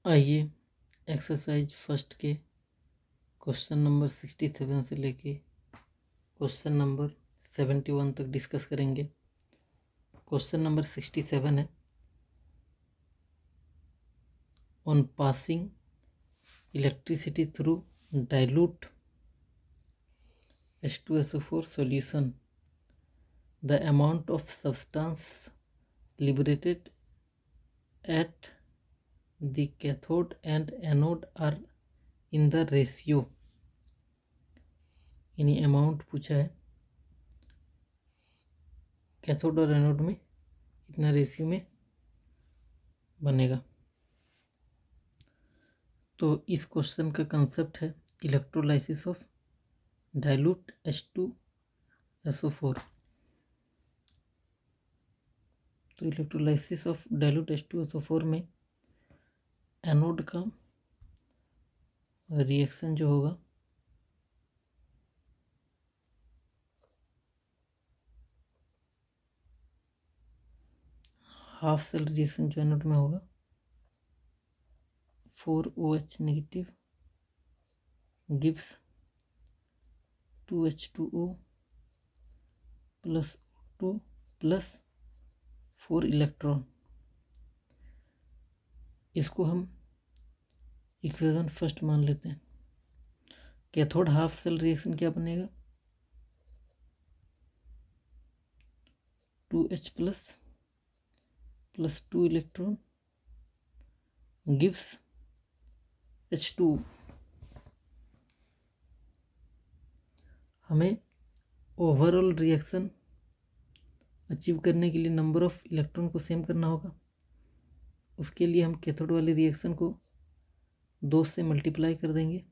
आइए exercise first के question number 67 से लेके क्वेश्चन नंबर 71 तक डिस्कस करेंगे। क्वेश्चन नंबर 67 है, on passing electricity through dilute H2SO4 solution, the amount of substance liberated at the cathode and anode are in the ratio। यानी amount पूछा है cathode और एनोड में कितना रेशियो में बनेगा। तो इस क्वेश्चन का कंसेप्ट है इलेक्ट्रोलाइसिस ऑफ डाइल्यूट H2SO4। तो इलेक्ट्रोलाइसिस ऑफ डाइल्यूट H2SO4 में एनोड का रिएक्शन जो होगा हाफ सेल रिएक्शन जो एनोड में होगा 4OH negative gives 2H2O plus 2 plus 4 electron. इसको हम इक्वेशन फर्स्ट मान लेते हैं। कैथोड हाफ सेल रिएक्शन क्या बनेगा 2H plus 2 electron gives H2। हमें ओवरऑल रिएक्शन अचीव करने के लिए नंबर ऑफ इलेक्ट्रॉन को सेम करना होगा। उसके लिए हम कैथोड वाले रिएक्शन को 2 से मल्टीप्लाई कर देंगे,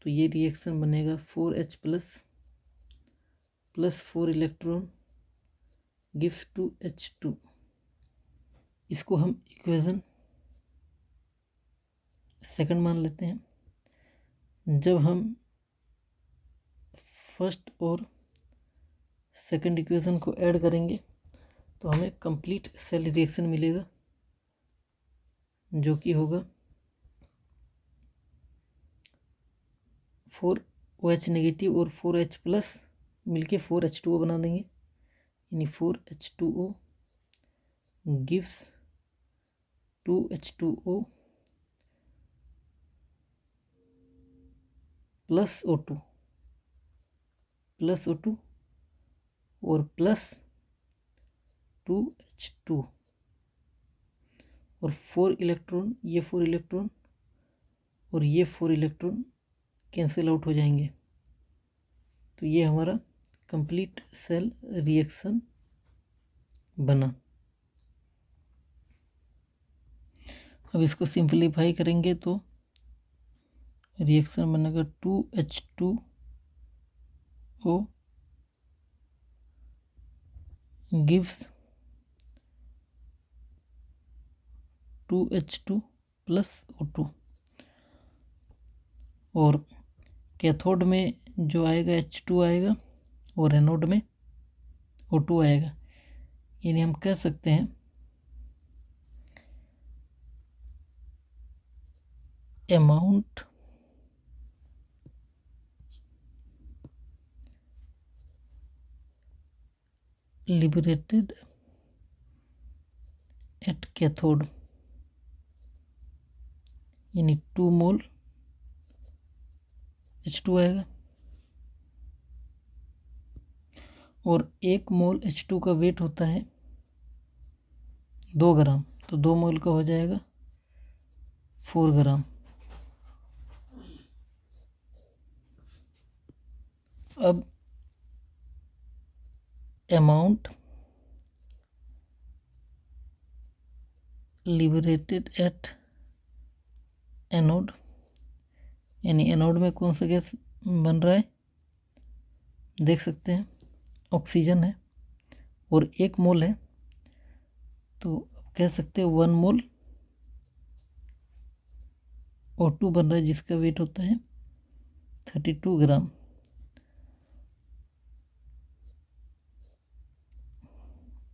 तो ये रिएक्शन बनेगा 4H plus 4 electron gives 2H2। इसको हम इक्वेशन सेकंड मान लेते हैं। जब हम फर्स्ट और सेकंड इक्वेशन को ऐड करेंगे तो हमें कंप्लीट सेल रिएक्शन मिलेगा, जो कि होगा 4OH नेगेटिव और 4H प्लस मिलके 4H2O बना देंगे, यानी 4H2O gives 2H2O plus O2 और प्लस 2H2 और 4 इलेक्ट्रॉन, ये 4 इलेक्ट्रॉन और ये 4 इलेक्ट्रॉन कैंसिल आउट हो जाएंगे। तो ये हमारा कंप्लीट सेल रिएक्शन बना। अब इसको सिंपलीफाई करेंगे तो रिएक्शन बनेगा 2H2O gives 2H2 plus O2 और कैथोड में जो आएगा H2 आएगा और एनोड में O2 आएगा। यानी हम कह सकते हैं अमाउंट liberated at cathode यानी 2 मोल H2 आएगा और 1 मोल H2 का वेट होता है 2 ग्राम, तो 2 मोल का हो जाएगा 4 ग्राम। अब अमाउंट लिबरेटेड एट एनोड, यानी एनोड में कौन सा गैस बन रहा है देख सकते हैं, ऑक्सीजन है और 1 मोल है, तो कह सकते हैं 1 मोल O2 बन रहा है जिसका वेट होता है 32 ग्राम।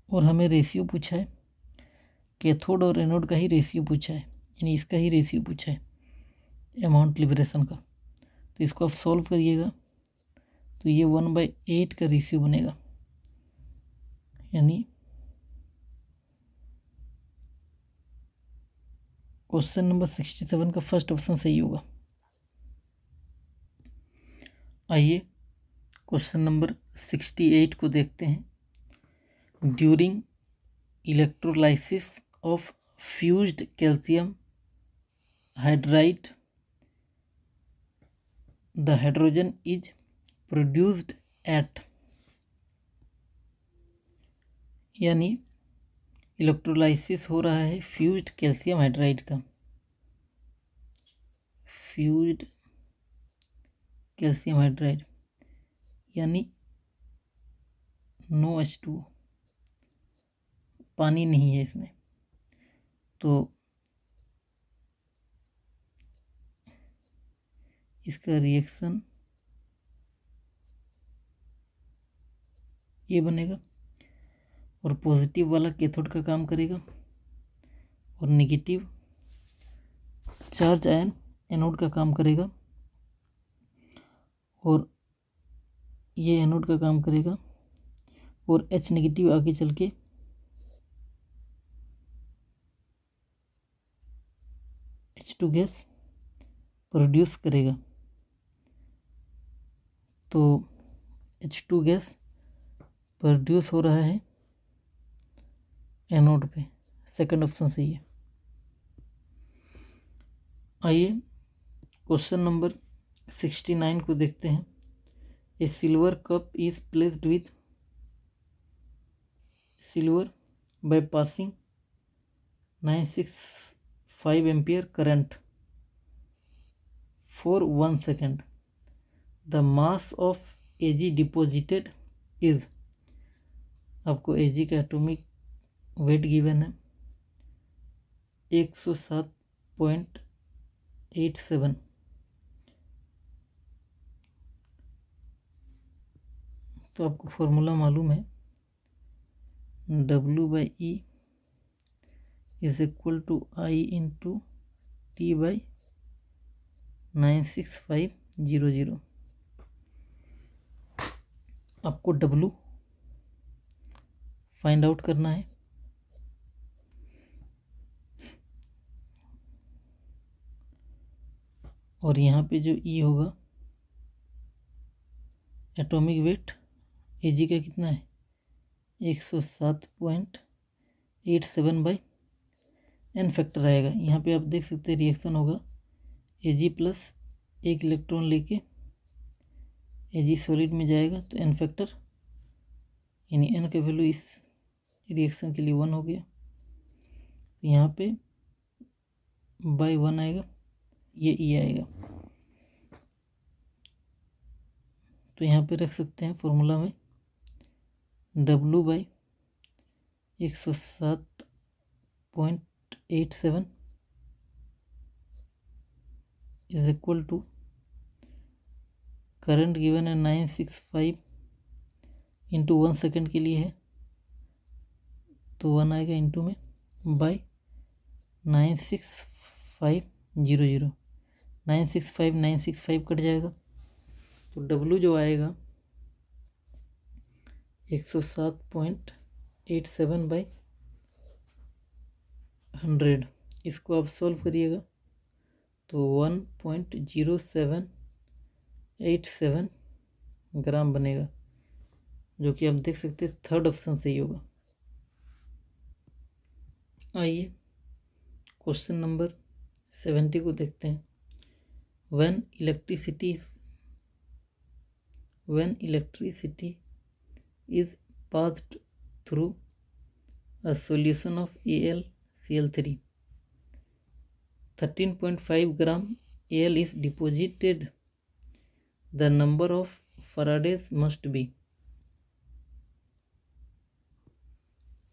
और हमें रेशियो पूछा है, कैथोड और एनोड का ही रेशियो पूछा है, यानी इसका ही रेशियो पूछा है अमाउंट लिबरेशन का। तो इसको आप सॉल्व करिएगा तो ये 1/8 का रेशियो बनेगा, यानी क्वेश्चन नंबर 67 का फर्स्ट ऑप्शन सही होगा। आइए क्वेश्चन नंबर 68 को देखते हैं। During electrolysis of fused calcium hydride the hydrogen is produced at, यानी इलेक्ट्रोलाइसिस हो रहा है फ्यूज्ड कैल्शियम हाइड्राइड का, फ्यूज्ड कैल्शियम हाइड्राइड यानी NO2, पानी नहीं है इसमें। तो इसका रिएक्शन ये बनेगा और पॉजिटिव वाला कैथोड का काम करेगा और नेगेटिव चार्ज आयन एनोड का काम करेगा और ये एनोड का काम करेगा और H नेगेटिव आगे चल के H2 गैस प्रोड्यूस करेगा। तो H2 गैस प्रोड्यूस हो रहा है एनोड पे, सेकंड ऑप्शन सही है। आइए क्वेश्चन नंबर 69 को देखते हैं। A silver cup is placed with silver by passing 965 ampere current for 1 second. The mass of Ag deposited is, आपको Ag का एटॉमिक वेट गिवन है 107.87। तो आपको फॉर्मूला मालूम है W/E is equal to I into T/96500। आपको W find out करना है। और यहाँ पे जो E होगा एटॉमिक वेट Ag का कितना है 107.87/n फैक्टर आएगा। यहाँ पे आप देख सकते हैं रिएक्शन होगा Ag प्लस एक इलेक्ट्रॉन लेके Ag सॉलिड में जाएगा तो n फैक्टर यानी n का वैल्यू इस रिएक्शन के लिए 1 हो गया। तो यहाँ पे बाय 1 आएगा, ये E आएगा। तो यहाँ पे रख सकते हैं फॉर्मूला में W/107.87 is equal to current given है 965 इंटू 1 सेकेंड के लिए है तो 1 आएगा इंटू में बाय 96500। 965 कट जाएगा तो W जो आएगा 107.87/100। इसको आप सॉल्व करिएगा तो 1.0787 ग्राम बनेगा, जो कि आप देख सकते हैं थर्ड ऑप्शन सही होगा। आइए क्वेश्चन नंबर 70 को देखते हैं। When electricity is passed through a solution of AlCl3, 13.5 gram Al is deposited, the number of Faradays must be,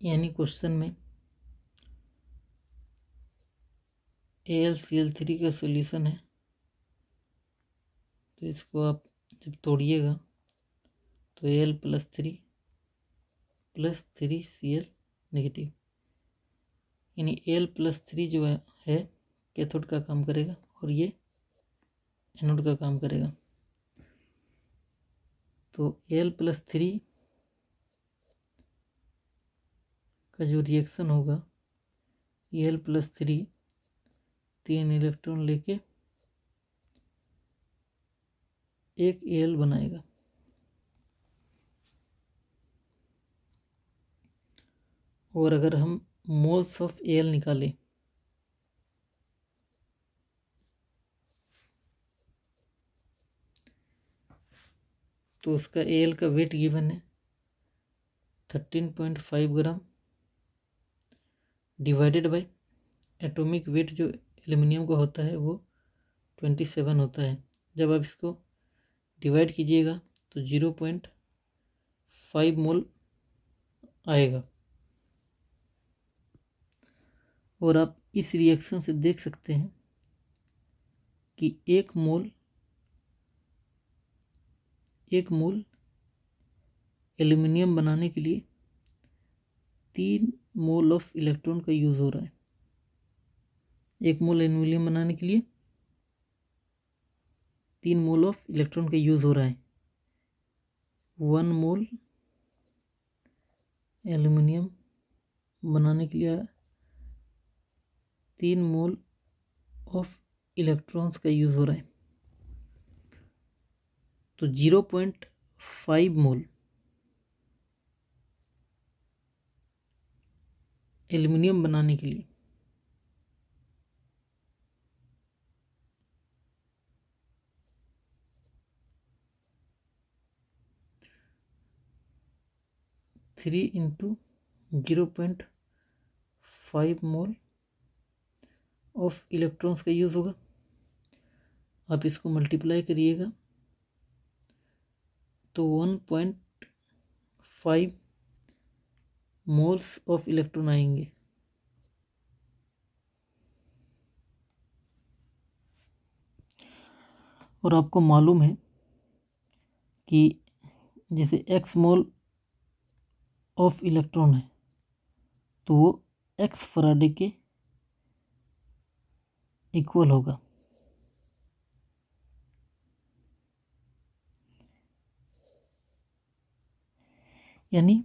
यानी क्वेश्चन में AlCl3 का सॉल्यूशन है तो इसको आप जब तोड़िएगा तो Al + 3 + 3 Cl नेगेटिव, यानी Al + 3 जो है कैथोड का काम करेगा और ये एनोड का काम करेगा। तो Al+3 का जो रिएक्शन होगा, Al+3 3 इलेक्ट्रॉन लेके एक Al बनाएगा। और अगर हम मोल्स ऑफ Al निकालें तो उसका Al का वेट गिवन है 13.5 gram divided by atomic weight जो एल्युमिनियम का होता है वो 27 होता है। जब आप इसको डिवाइड कीजिएगा तो 0.5 मोल आएगा। और आप इस रिएक्शन से देख सकते हैं कि एक मोल एल्युमिनियम बनाने के लिए 3 मोल ऑफ इलेक्ट्रॉन का यूज़ हो रहा है। एक मोल एल्युमिनियम बनाने के लिए 3 मोल ऑफ इलेक्ट्रॉन का यूज़ हो रहा है। 1 मोल एल्युमिनियम बनाने के लिए 3 मोल ऑफ इलेक्ट्रॉन्स का यूज़ हो रहा है। तो 0.5 मोल एल्युमिनियम बनाने के लिए 3 × 0.5 मोल ऑफ इलेक्ट्रॉन्स का यूज़ होगा। आप इसको मल्टीप्लाई करिएगा तो 1.5 मोल्स ऑफ इलेक्ट्रॉन आएंगे। और आपको मालूम है कि जैसे x मोल ऑफ इलेक्ट्रॉन है तो वो x फराडे के इक्वल होगा। यानी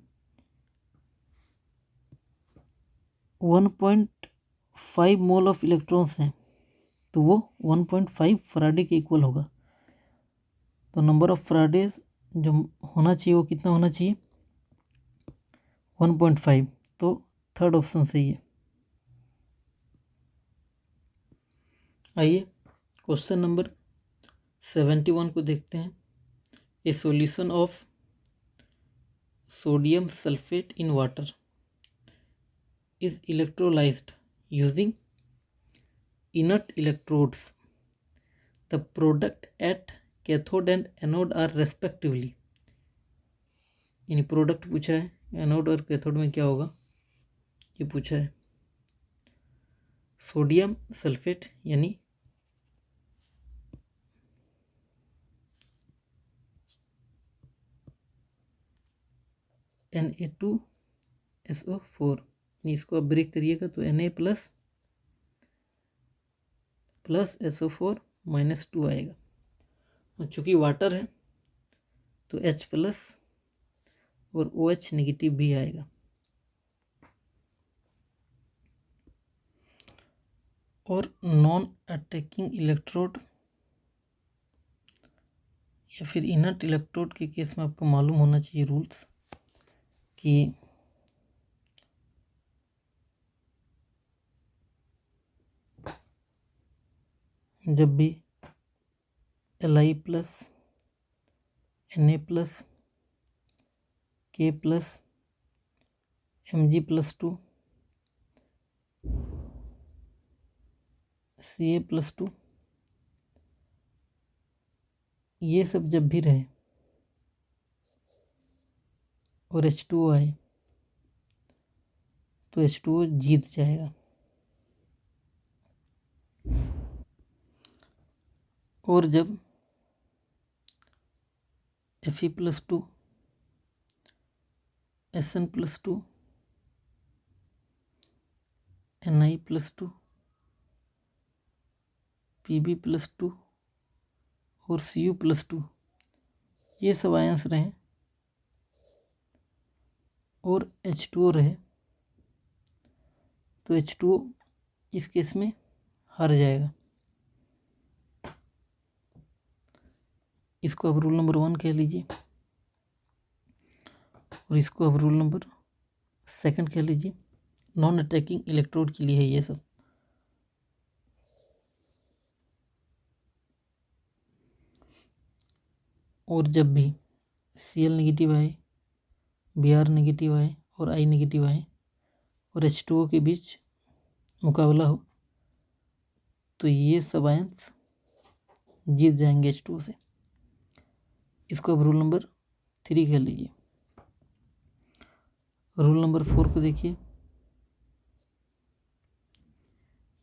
1.5 मोल ऑफ इलेक्ट्रॉन्स हैं तो वो 1.5 फराडे के इक्वल होगा। तो नंबर ऑफ फराडेज जो होना चाहिए वो कितना होना चाहिए 1.5। तो थर्ड ऑप्शन सही है। आइए क्वेश्चन नंबर 71 को देखते हैं। ए solution of sodium sulphate in water is electrolyzed using inert electrodes. The product at cathode and anode are respectively. यानी प्रोडक्ट पूछा है, एनोड और कैथोड में क्या होगा ये पूछा है। सोडियम सल्फेट यानी Na2SO4, इसको आप ब्रेक करिएगा तो Na प्लस SO4 -2 आएगा। और चूँकि वाटर है तो H प्लस और OH नेगेटिव भी आएगा। और नॉन अटैकिंग इलेक्ट्रोड या फिर इनर्ट इलेक्ट्रोड के केस में आपको मालूम होना चाहिए रूल्स कि जब भी Li plus Na plus K plus Mg+2 Ca+2 ये सब जब भी रहे और H2O आए तो H2O जीत जाएगा। और जब Fe+2 Sn+2 Ni+2 Pb+2 और Cu+2 ये सब आयंस रहे और H2O रहे, तो H2O इस केस में हार जाएगा। इसको अब रूल नंबर 1 कह लीजिए और इसको अब रूल नंबर 2 कह लीजिए। नॉन अटैकिंग इलेक्ट्रोड के लिए है ये सब। और जब भी Cl नेगेटिव आए, Br नेगेटिव आए और I नेगेटिव आए और H2O के बीच मुकाबला हो तो ये सब आयंस जीत जाएंगे H2O से। इसको अब रूल नंबर 3 कह लीजिए। रूल नंबर 4 को देखिए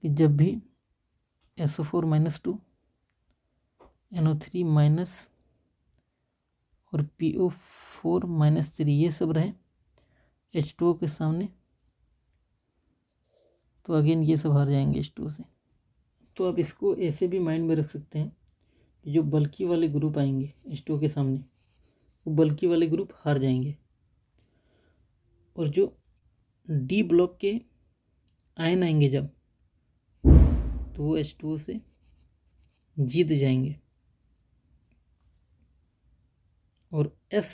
कि जब भी SO4-2 NO3- और PO4-3 ये सब रहे H2O के सामने, तो अगेन ये सब हार जाएंगे H2O से। तो आप इसको ऐसे भी माइंड में रख सकते हैं कि जो बल्कि वाले ग्रुप आएंगे H2O के सामने, वो बल्कि वाले ग्रुप हार जाएंगे और जो D ब्लॉक के आयन आएंगे जब, तो वो H2O से जीत जाएंगे और S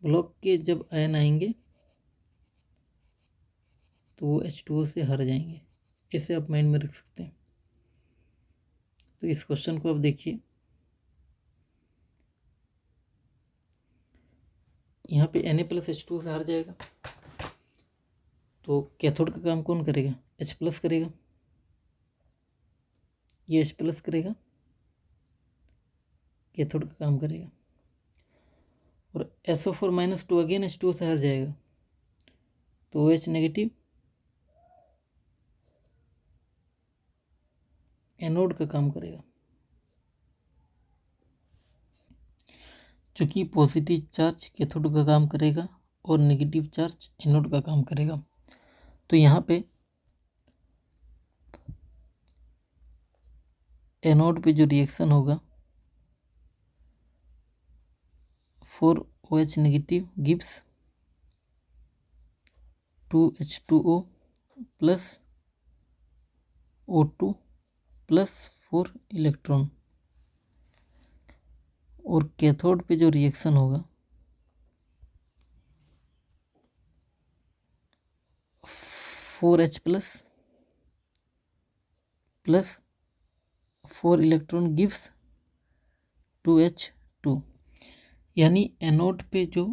ब्लॉक के जब आयन आएंगे तो वो H2O से हार जाएंगे। ऐसे आप माइंड में रख सकते हैं। तो इस क्वेश्चन को आप देखिए, यहाँ पे Na+H2O से हार जाएगा, तो कैथोड का काम कौन करेगा? H+ करेगा, ये H+ करेगा, कैथोड का काम करेगा। और SO4-2 अगेन H2O से हार जाएगा, तो OH नेगेटिव एनोड का काम करेगा। चूँकि पॉजिटिव चार्ज कैथोड का काम करेगा और नेगेटिव चार्ज एनोड का काम करेगा, तो यहाँ पे एनोड पे जो रिएक्शन होगा 4OH negative gives 2H2O plus O2 plus 4 electron. और कैथोड पे जो रिएक्शन होगा 4H plus 4 electron gives 2H2, यानी एनोड पे जो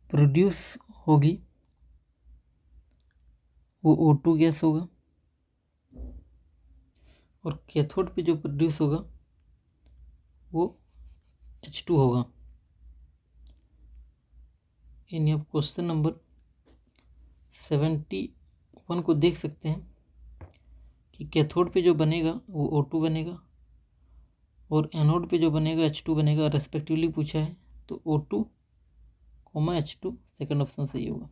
प्रोड्यूस होगी वो O2 गैस होगा और कैथोड पे जो प्रोड्यूस होगा वो H2 होगा। यानी आप क्वेश्चन नंबर 71 को देख सकते हैं कि कैथोड पे जो बनेगा वो O2 बनेगा और एनोड पे जो बनेगा H2 बनेगा, रेस्पेक्टिवली पूछा है, तो O2, H2 सेकंड ऑप्शन सही होगा।